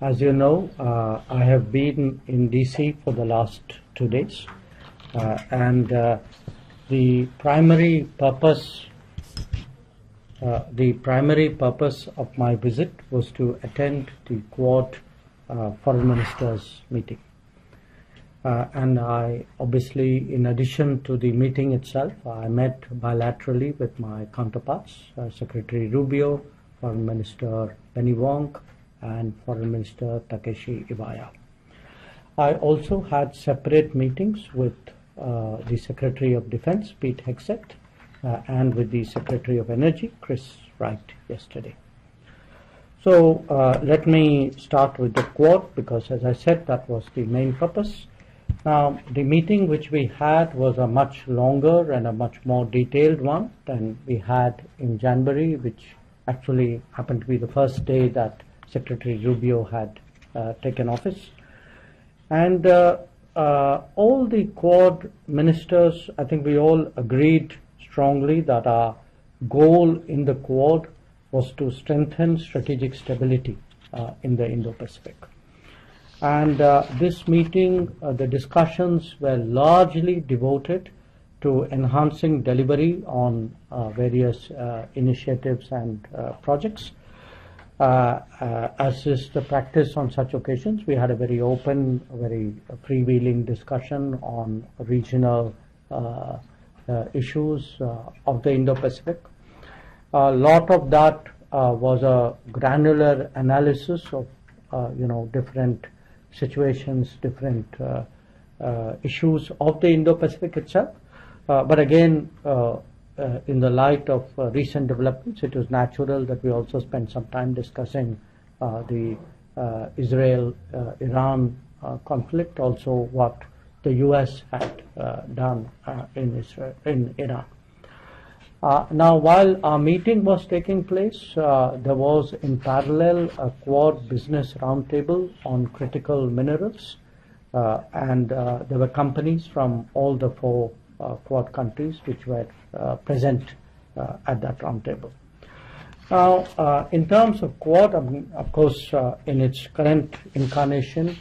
As you know, I have been in DC for the last 2 days, and the primary purpose of my visit was to attend the Quad Foreign Ministers meeting. And I obviously, in addition to the meeting itself, I met bilaterally with my counterparts, Secretary Rubio, Foreign Minister Penny Wong, and Foreign Minister Takeshi Iwaya. I also had separate meetings with the Secretary of Defense, Pete Hegseth, and with the Secretary of Energy, Chris Wright, yesterday. So let me start with the Quad, because as I said, that was the main purpose. Now, the meeting which we had was a much longer and a much more detailed one than we had in January, which actually happened to be the first day that Secretary Rubio had taken office. And all the Quad ministers, I think we all agreed strongly that our goal in the Quad was to strengthen strategic stability in the Indo-Pacific. And this meeting, the discussions were largely devoted to enhancing delivery on various initiatives and projects. As is the practice on such occasions, we had a very open, very freewheeling discussion on regional issues of the Indo-Pacific. A lot of that was a granular analysis of different situations, different issues of the Indo-Pacific itself. But again, in the light of recent developments, it was natural that we also spend some time discussing the Israel-Iran conflict, also what the U.S. had done in Iran. Now, while our meeting was taking place, there was in parallel a Quad business roundtable on critical minerals, and there were companies from all the 4 Quad countries which were present at that roundtable. Now, in terms of Quad, of course, in its current incarnation,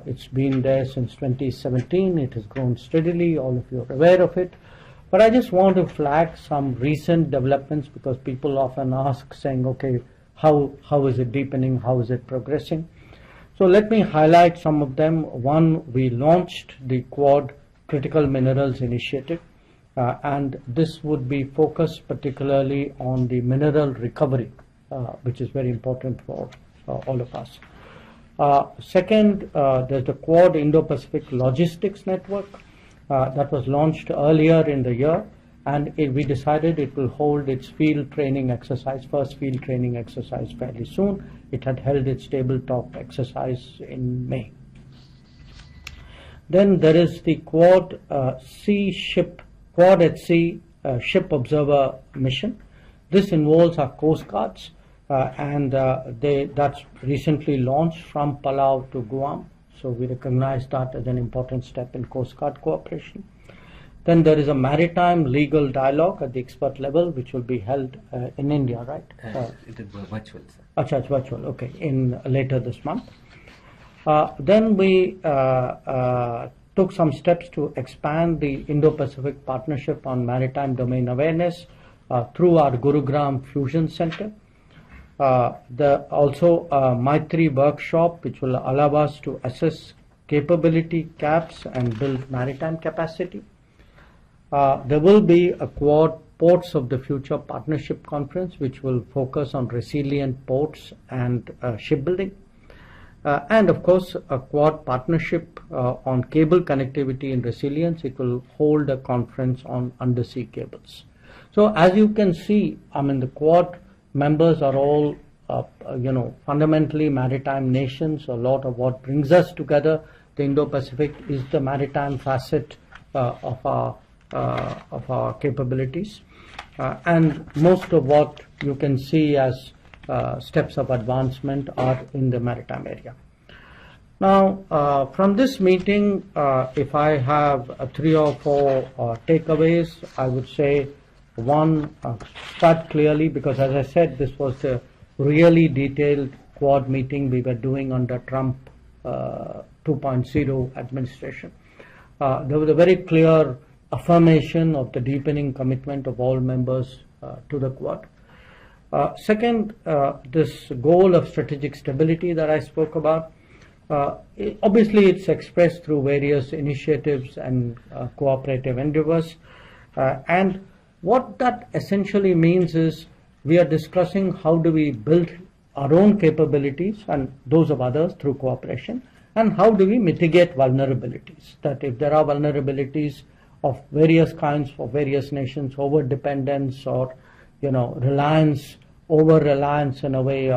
it's been there since 2017. It has grown steadily. All of you are aware of it. But I just want to flag some recent developments, because people often ask, saying, okay, how is it deepening? How is it progressing? So let me highlight some of them. One, we launched the Quad Critical Minerals Initiative, and this would be focused particularly on the mineral recovery, which is very important for all of us. Second, there's the Quad Indo-Pacific Logistics Network that was launched earlier in the year, and we decided it will hold its field training exercise, first field training exercise, fairly soon. It had held its tabletop exercise in May. Then there is the Quad at Sea Ship Observer Mission. This involves our coast guards, and that's recently launched from Palau to Guam. So we recognize that as an important step in Coast Guard cooperation. Then there is a maritime legal dialogue at the expert level, which will be held in India, right? It is virtual, sir. Achha, it's virtual. Okay, in later this month. Then we took some steps to expand the Indo-Pacific Partnership on Maritime Domain Awareness through our Gurugram Fusion Center. Also a Maitri workshop, which will allow us to assess capability gaps and build maritime capacity. There will be a Quad Ports of the Future Partnership Conference, which will focus on resilient ports and shipbuilding. And of course, a Quad partnership on cable connectivity and resilience. It will hold a conference on undersea cables. So as you can see, the Quad members are all, fundamentally maritime nations. A lot of what brings us together, the Indo-Pacific, is the maritime facet of our capabilities, and most of what you can see as steps of advancement are in the maritime area. Now, from this meeting, if I have 3 or 4 takeaways, I would say one, quite clearly, because as I said, this was a really detailed Quad meeting we were doing under Trump 2.0 administration. There was a very clear affirmation of the deepening commitment of all members to the Quad. Second, this goal of strategic stability that I spoke about, obviously it's expressed through various initiatives and cooperative endeavors. And what that essentially means is we are discussing how do we build our own capabilities and those of others through cooperation, and how do we mitigate vulnerabilities. That if there are vulnerabilities of various kinds for various nations, over dependence or reliance, over reliance in a way,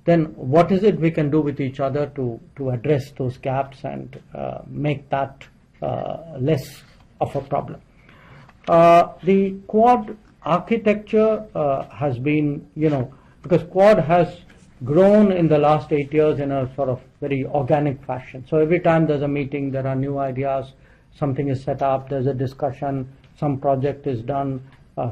then what is it we can do with each other to address those gaps and make that less of a problem. The Quad architecture has been, because Quad has grown in the last 8 years in a sort of very organic fashion. So every time there's a meeting, there are new ideas, something is set up, there's a discussion, some project is done,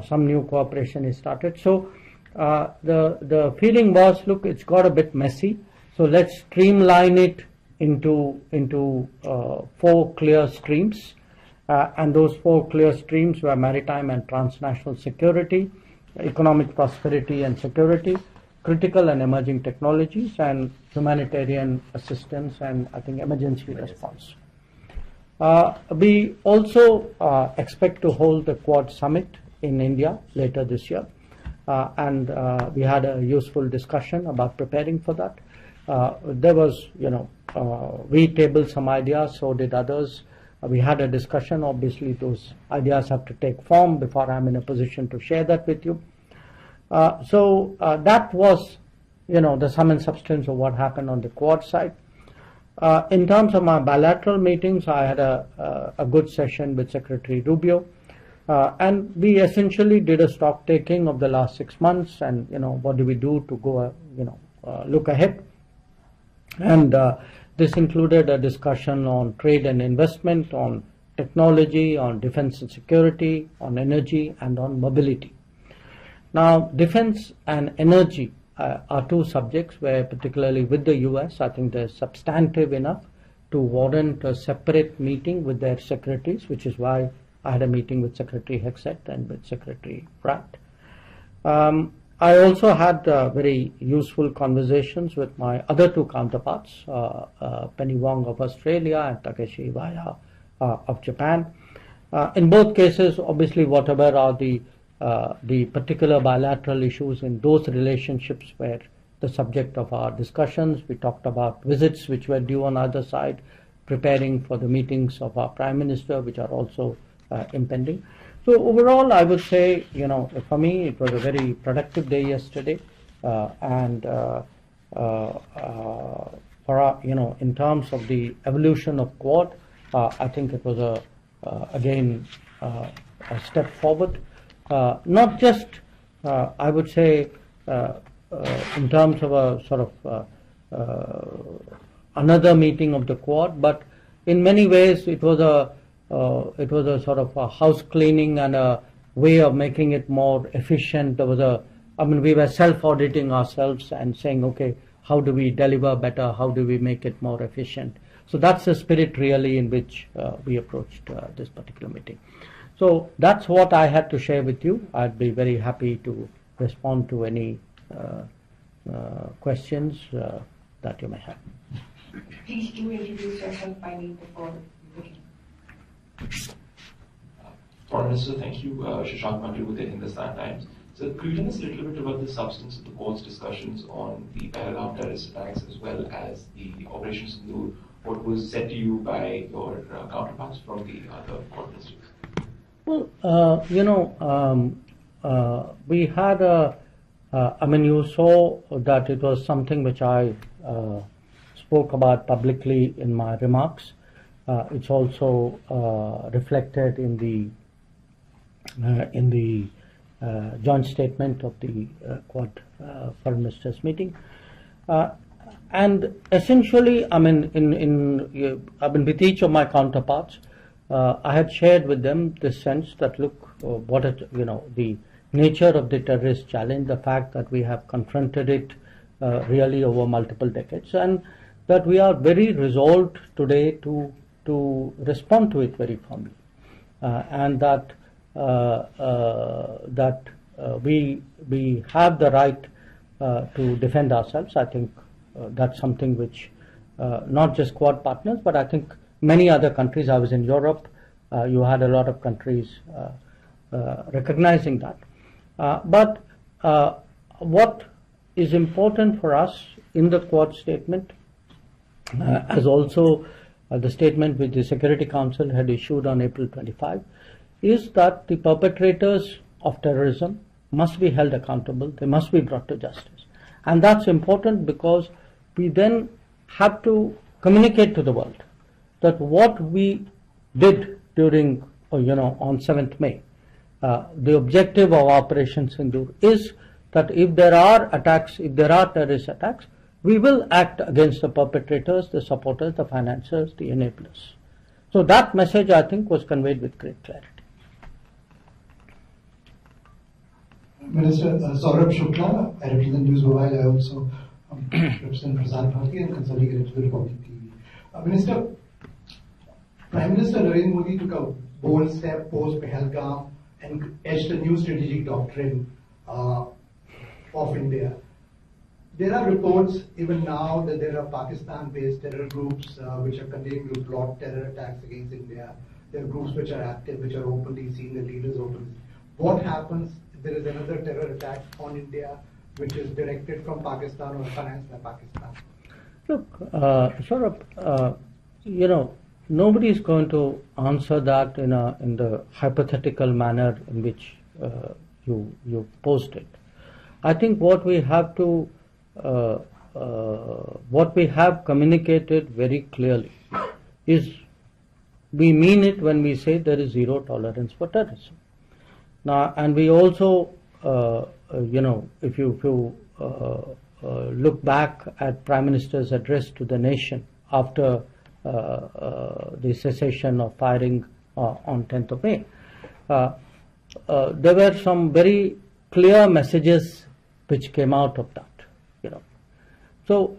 some new cooperation is started. So the feeling was, look, it's got a bit messy, so let's streamline it into 4 clear streams. And those 4 clear streams were maritime and transnational security, economic prosperity and security, critical and emerging technologies, and humanitarian assistance and I think emergency response. We also expect to hold the Quad Summit in India later this year, and we had a useful discussion about preparing for that. There was, we tabled some ideas, so did others. We had a discussion. Obviously, those ideas have to take form before I'm in a position to share that with you. So that was, the sum and substance of what happened on the Quad side. In terms of my bilateral meetings, I had a good session with Secretary Rubio, and we essentially did a stock taking of the last 6 months, and what do we do to go, look ahead. And this included a discussion on trade and investment, on technology, on defense and security, on energy, and on mobility. Now, defense and energy are 2 subjects where, particularly with the US, I think they're substantive enough to warrant a separate meeting with their secretaries, which is why I had a meeting with Secretary Hexet and with Secretary Pratt. I also had very useful conversations with my other 2 counterparts, Penny Wong of Australia and Takeshi Iwaya of Japan. In both cases, obviously, whatever are the particular bilateral issues in those relationships were the subject of our discussions. We talked about visits which were due on either side, preparing for the meetings of our Prime Minister, which are also impending. So overall, I would say, for me, it was a very productive day yesterday, and in terms of the evolution of Quad, I think it was again a step forward. Not just, I would say, in terms of a sort of another meeting of the Quad, but in many ways it was a sort of a house cleaning and a way of making it more efficient. There was we were self-auditing ourselves and saying, okay, how do we deliver better? How do we make it more efficient? So that's the spirit really in which we approached this particular meeting. So that's what I had to share with you. I'd be very happy to respond to any questions that you may have. Please do introduce yourself by name before beginning. Foreign Minister, thank you. Jaishankar with the Hindustan Times. So could you tell us a little bit about the substance of the Quad's discussions on the Pahalgam terrorist attacks as well as the Operation Sindoor? What was said to you by your counterparts from the other Quad ministers? Well, we had you saw that it was something which I spoke about publicly in my remarks. It's also reflected in the joint statement of the Quad Foreign Ministers meeting. And essentially, with each of my counterparts, I had shared with them this sense that look, the nature of the terrorist challenge, the fact that we have confronted it really over multiple decades, and that we are very resolved today to respond to it very firmly, and that we have the right to defend ourselves. I think that's something which not just Quad partners, but I think many other countries. I was in Europe. You had a lot of countries recognizing that. But what is important for us in the Quad statement, as also the statement which the Security Council had issued on April 25, is that the perpetrators of terrorism must be held accountable. They must be brought to justice. And that's important because we then have to communicate to the world that what we did during, on 7th May, the objective of Operation Sindoor is that if there are attacks, if there are terrorist attacks, we will act against the perpetrators, the supporters, the financiers, the enablers. So that message, I think, was conveyed with great clarity. Minister Saurabh Shukla, I represent News Mobile. I also represent Prasar Bharati and consolidated to the Republic TV. Minister, Prime Minister Narendra Modi took a bold step post Pahalgam and etched a new strategic doctrine of India. There are reports even now that there are Pakistan-based terror groups which are continuing to plot terror attacks against India. There are groups which are active, which are openly seen, the leaders openly. What happens if there is another terror attack on India which is directed from Pakistan or financed by Pakistan? Look, Saurabh, nobody is going to answer that in the hypothetical manner in which you posed it. I think what we have communicated very clearly is we mean it when we say there is zero tolerance for terrorism. Now, and we also, if you look back at Prime Minister's address to the nation after the cessation of firing on 10th of May, there were some very clear messages which came out of that. So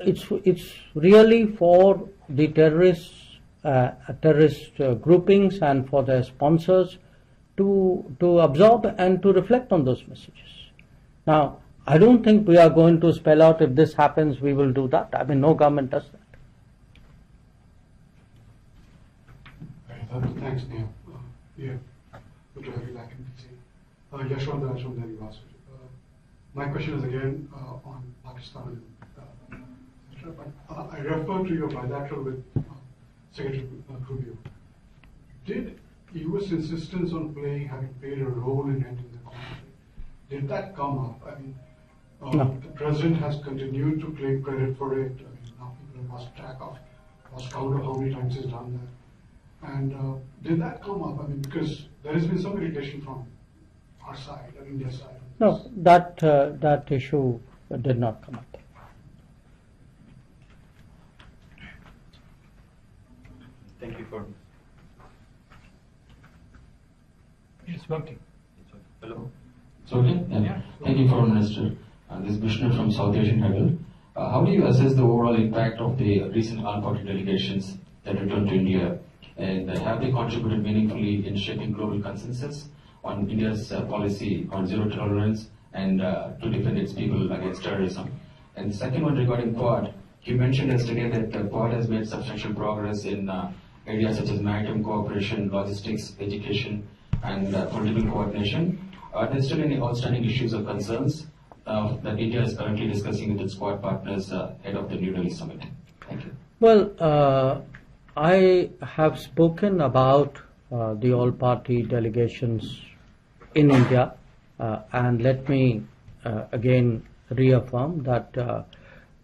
it's really for the terrorist groupings and for their sponsors to absorb and to reflect on those messages. Now, I don't think we are going to spell out if this happens, we will do that. I mean, no government does that. Thanks, Neil. Good to have you back in DC. Jaishankar from the University. My question is again on Pakistan. But I refer to your bilateral with Secretary Rubio. Did U.S. insistence on having played a role in ending the conflict, did that come up? I mean, No. The President has continued to claim credit for it. I mean, now people have lost count of how many times he's done that. And did that come up? I mean, because there has been some irritation from our side, India's side. No, that issue did not come up. Thank you for. It's working. Hello. It's okay? Yeah. Thank you, Foreign Minister. This is Vishnu from South Asian Herald. How do you assess the overall impact of the recent armed party delegations that returned to India? And have they contributed meaningfully in shaping global consensus on India's policy on zero tolerance and to defend its people against terrorism? And the second one regarding Quad, you mentioned yesterday that Quad has made substantial progress in areas such as maritime cooperation, logistics, education, and political coordination. Are there still any outstanding issues or concerns that India is currently discussing with its Quad partners ahead of the New Delhi summit? Thank you. Well, I have spoken about the all-party delegations in India, and let me again reaffirm that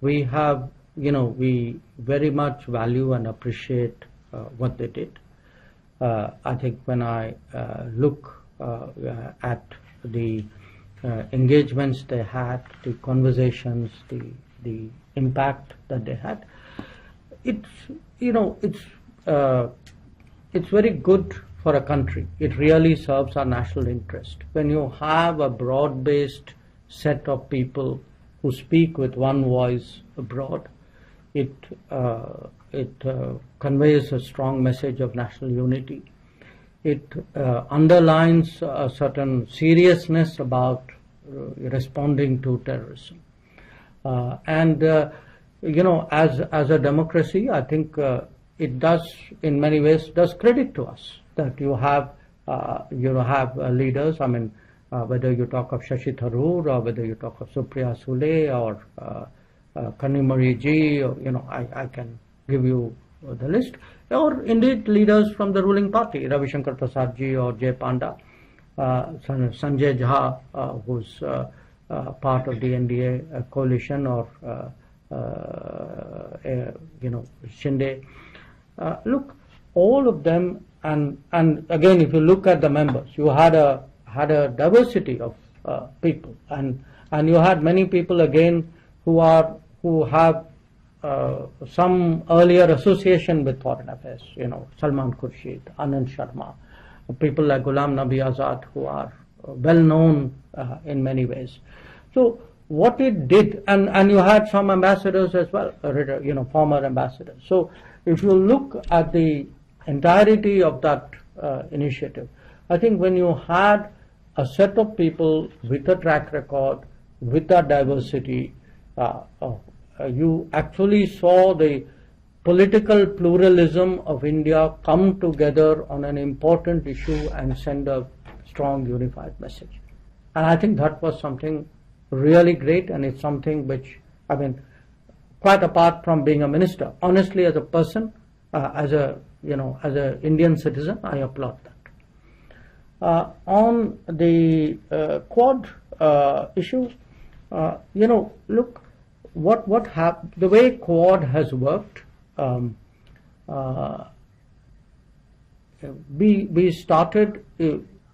we have, we very much value and appreciate what they did. I think when I look at the engagements they had, the conversations, the impact that they had, it's very good for a country. It really serves our national interest when you have a broad-based set of people who speak with one voice abroad. It conveys a strong message of national unity. It underlines a certain seriousness about responding to terrorism. As a democracy, I think it does, in many ways, does credit to us that you have leaders. I mean, whether you talk of Shashi Tharoor or whether you talk of Supriya Sule or Kanimari Ji, or, I can give you the list, or indeed leaders from the ruling party, Ravishankar Prasad Ji or Jay Panda, Sanjay Jha, who's part of the NDA coalition, or Shinde. Look, all of them, and again, if you look at the members, you had a diversity of people, and you had many people again who have some earlier association with foreign affairs. Salman Khurshid, Anand Sharma, people like Ghulam Nabi Azad, who are well known in many ways. So what it did, and you had some ambassadors as well, former ambassadors. So if you look at the entirety of that initiative, I think when you had a set of people with a track record, with that diversity, you actually saw the political pluralism of India come together on an important issue and send a strong unified message. And I think that was something really great, and it's something which, I mean, quite apart from being a minister, honestly, as a person, as a Indian citizen, I applaud that. On the Quad issue, look, what happened, the way Quad has worked, we started,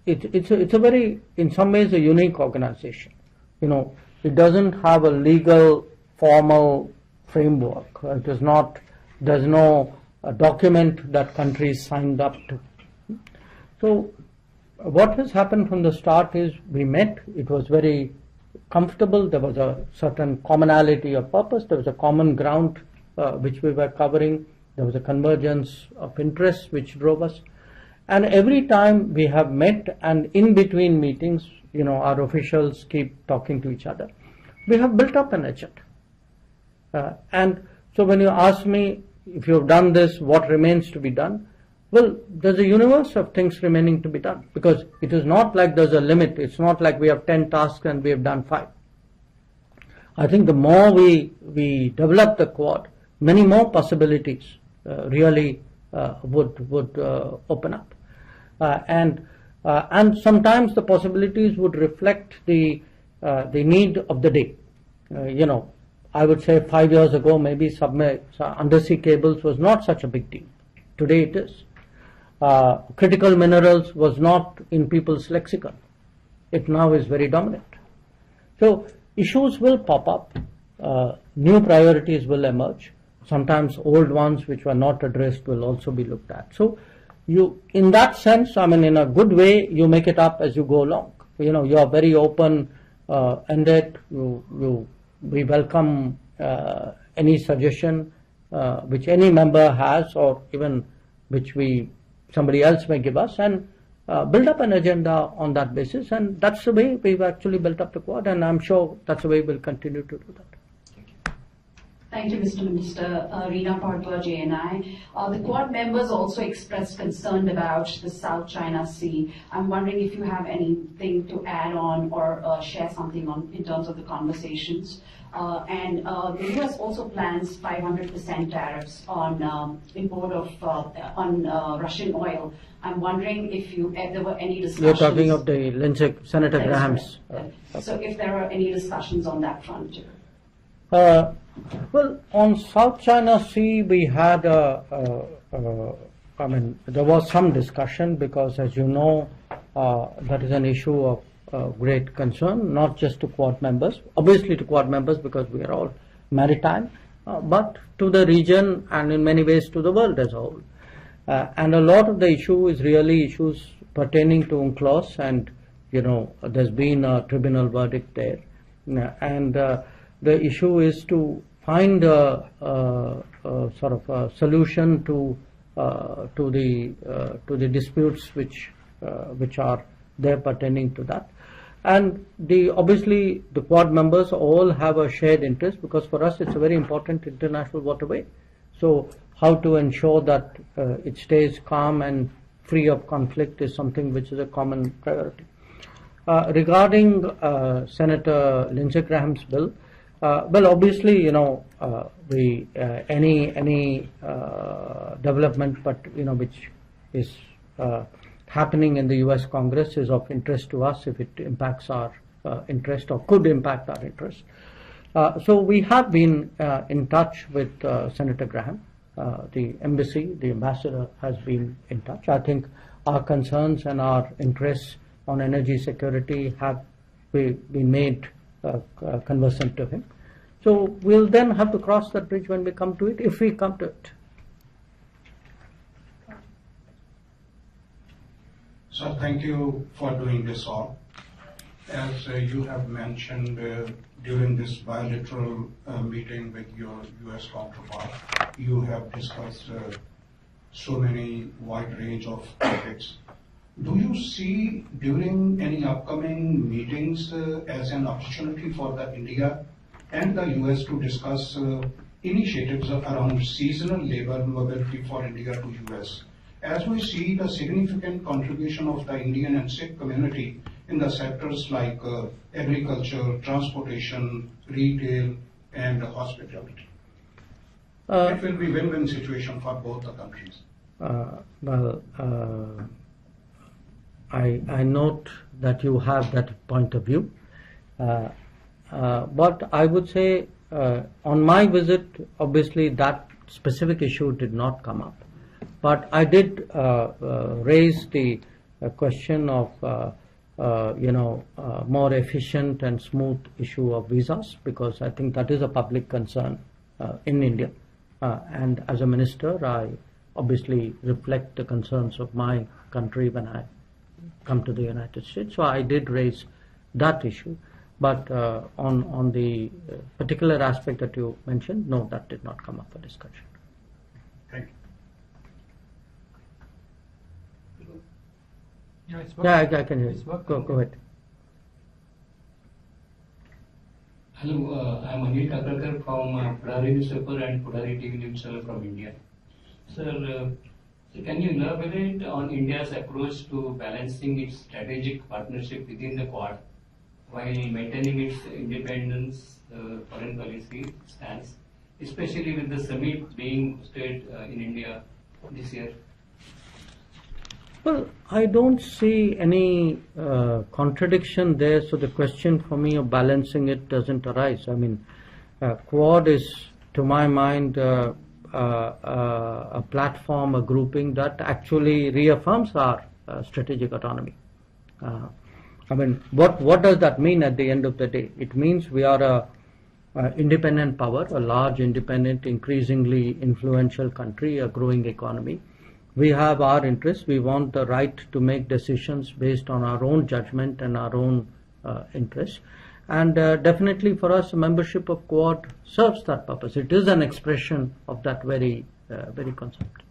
it's a very, in some ways, a unique organization. It doesn't have a legal, formal framework. There's no document that countries signed up to. So what has happened from the start is we met, it was very comfortable, there was a certain commonality of purpose, there was a common ground which we were covering, there was a convergence of interests which drove us. And every time we have met, and in between meetings, our officials keep talking to each other, we have built up an agenda. And so when you ask me, if you've done this, what remains to be done? Well, there's a universe of things remaining to be done, because it is not like there's a limit. It's not like we have 10 tasks and we have done 5. I think the more we develop the Quad, many more possibilities really would open up. And sometimes the possibilities would reflect the need of the day. I would say 5 years ago, maybe undersea cables was not such a big deal. Today it is. Critical minerals was not in people's lexicon. It now is very dominant. So issues will pop up. New priorities will emerge. Sometimes old ones which were not addressed will also be looked at. So in that sense, I mean, in a good way, you make it up as you go along. You are very open-ended. We welcome any suggestion which any member has, or even which somebody else may give us, and build up an agenda on that basis. And that's the way we've actually built up the Quad, and I'm sure that's the way we'll continue to do that. Thank you, Mr. Minister. Reena Bhardwaj, JNI. The Quad members also expressed concern about the South China Sea. I'm wondering if you have anything to add on or share something on in terms of the conversations. And the U.S. also plans 500% tariffs on import of Russian oil. I'm wondering if there were any discussions. You're talking of the Senator Graham's. So if there are any discussions on that front too. Well, on South China Sea, we had there was some discussion, because, as you know, that is an issue of great concern, not just to Quad members, obviously to Quad members because we are all maritime, but to the region and in many ways to the world as a whole. And a lot of the issue is really issues pertaining to UNCLOS, and there's been a tribunal verdict there. And the issue is to find a sort of a solution to the disputes which are there pertaining to that. And obviously the Quad members all have a shared interest, because for us it's a very important international waterway. So how to ensure that it stays calm and free of conflict is something which is a common priority. Regarding Senator Lindsey Graham's bill, well, obviously, you know, any development, but which is happening in the U.S. Congress is of interest to us if it impacts our interest or could impact our interest. So we have been in touch with Senator Graham. The embassy, the ambassador has been in touch. I think our concerns and our interests on energy security have been made conversant to him. So we'll then have to cross that bridge when we come to it, if we come to it. Sir, thank you for doing this all. As you have mentioned during this bilateral meeting with your U.S. counterpart, you have discussed so many wide range of topics. Do you see during any upcoming meetings as an opportunity for the India and the U.S. to discuss initiatives around seasonal labor mobility for India to U.S.? As we see the significant contribution of the Indian and Sikh community in the sectors like agriculture, transportation, retail, and hospitality. It will be win-win situation for both the countries. Well, I note that you have that point of view, but I would say on my visit, obviously that specific issue did not come up. But I did raise the question of more efficient and smooth issue of visas, because I think that is a public concern in India. And as a minister, I obviously reflect the concerns of my country when I come to the United States. So I did raise that issue. But on the particular aspect that you mentioned, no, that did not come up for discussion. Thank you. Yeah, I can hear you. Go ahead. Hello, I am Anil Kakarkar from Pudari newspaper and Pudari TV news channel from India. Sir, can you elaborate on India's approach to balancing its strategic partnership within the Quad while maintaining its independence, foreign policy stance, especially with the summit being hosted in India this year? Well, I don't see any contradiction there, so the question for me of balancing it doesn't arise. I mean, Quad is, to my mind, a platform, a grouping that actually reaffirms our strategic autonomy. I mean, what does that mean at the end of the day? It means we are a independent power, a large, independent, increasingly influential country, a growing economy. We have our interests. We want the right to make decisions based on our own judgment and our own interests. And definitely for us, membership of Quad serves that purpose. It is an expression of that very concept.